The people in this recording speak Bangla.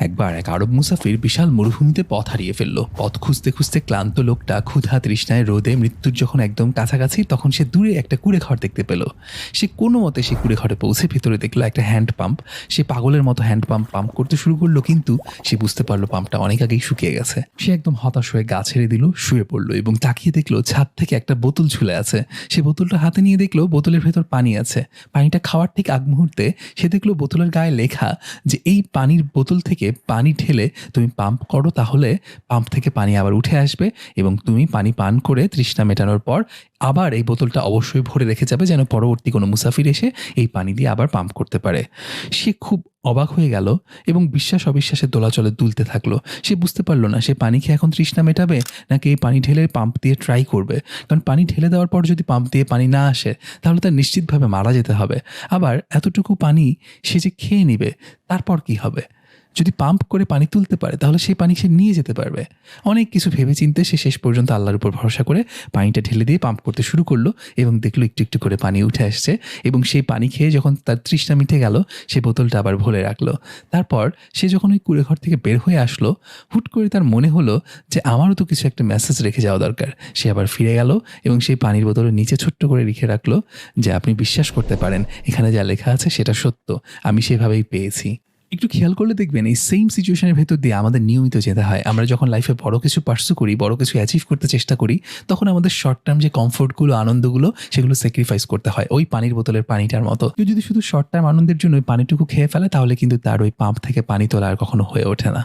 একবার এক আরব মুসাফির বিশাল মরুভূমিতে পথ হারিয়ে ফেলল। পথ খুঁজতে খুঁজতে ক্লান্ত লোকটা ক্ষুধা তৃষ্ণায় রোদে মৃত্যুর যখন একদম কাছাকাছি, তখন সে দূরে একটা কুঁড়ে ঘর দেখতে পেল। সে কোনো মতে সে কুঁড়ে ঘরে পৌঁছে ভিতরে দেখলো একটা হ্যান্ড পাম্প। সে পাগলের মতো হ্যান্ড পাম্প পাম্প করতে শুরু করলো, কিন্তু সে বুঝতে পারলো পাম্পটা অনেক আগেই শুকিয়ে গেছে। সে একদম হতাশ হয়ে গা ছেড়ে দিল, শুয়ে পড়লো এবং তাকিয়ে দেখলো ছাদ থেকে একটা বোতল ঝুলে আছে। সে বোতলটা হাতে নিয়ে দেখলো বোতলের ভেতর পানি আছে। পানিটা খাওয়ার ঠিক আগ মুহূর্তে সে দেখলো বোতলের গায়ে লেখা যে এই পানির বোতল থেকে পানি ঢেলে তুমি পাম্প করো, তাহলে পাম্প থেকে পানি আবার উঠে আসবে এবং তুমি পানি পান করে তৃষ্ণা মেটানোর পর আবার এই বোতলটা অবশ্যই ভরে রেখে যাবে, যেন পরবর্তী কোনো মুসাফির এসে এই পানি দিয়ে আবার পাম্প করতে পারে। সে খুব অবাক হয়ে গেল এবং বিশ্বাস অবিশ্বাসের দোলাচলে দুলতে থাকলো। সে বুঝতে পারলো না সে পানি খেয়ে এখন তৃষ্ণা মেটাবে নাকি এই পানি ঢেলে পাম্প দিয়ে ট্রাই করবে। কারণ পানি ঢেলে দেওয়ার পর যদি পাম্প দিয়ে পানি না আসে তাহলে তার নিশ্চিতভাবে মারা যেতে হবে। আবার এতটুকু পানি সে যে খেয়ে নিবে তারপর কি হবে? যদি পাম্প করে পানি তুলতে পারে তাহলে সেই পানি সে নিয়ে যেতে পারবে। অনেক কিছু ভেবে চিন্তে সে শেষ পর্যন্ত আল্লাহর উপর ভরসা করে পানিটা ঢেলে দিয়ে পাম্প করতে শুরু করলো এবং দেখলো একটু একটু করে পানি উঠে আসছে। এবং সেই পানি খেয়ে যখন তার তৃষ্ণা মিটে গেল, সে বোতলটা আবার ভরে রাখলো। তারপর সে যখন ওই কুঁড়ে ঘর থেকে বের হয়ে আসলো, হুট করে তার মনে হলো যে আমারও তো কিছু একটা মেসেজ রেখে যাওয়া দরকার। সে আবার ফিরে গেল এবং সেই পানির বোতলের নিচে ছোট্ট করে লিখে রাখলো যে আপনি বিশ্বাস করতে পারেন, এখানে যা লেখা আছে সেটা সত্য, আমি সেভাবেই পেয়েছি। একটু খেয়াল করলে দেখবেন এই সেম সিচুয়েশনের ভেতর দিয়ে আমাদের নিয়মিত যেতে হয়। আমরা যখন লাইফে বড় কিছু পার্সু করি, বড় কিছু অ্যাচিভ করতে চেষ্টা করি, তখন আমাদের শর্ট টার্ম যে কমফোর্টগুলো, আনন্দগুলো, সেগুলো স্যাক্রিফাইস করতে হয় ওই পানির বোতলের পানিটার মতো। কেউ যদি শুধু শর্ট টার্ম আনন্দের জন্য ওই পানিটুকু খেয়ে ফেলে তাহলে কিন্তু তার ওই পাম্প থেকে পানি তোলা আর কখনো হয়ে ওঠে না।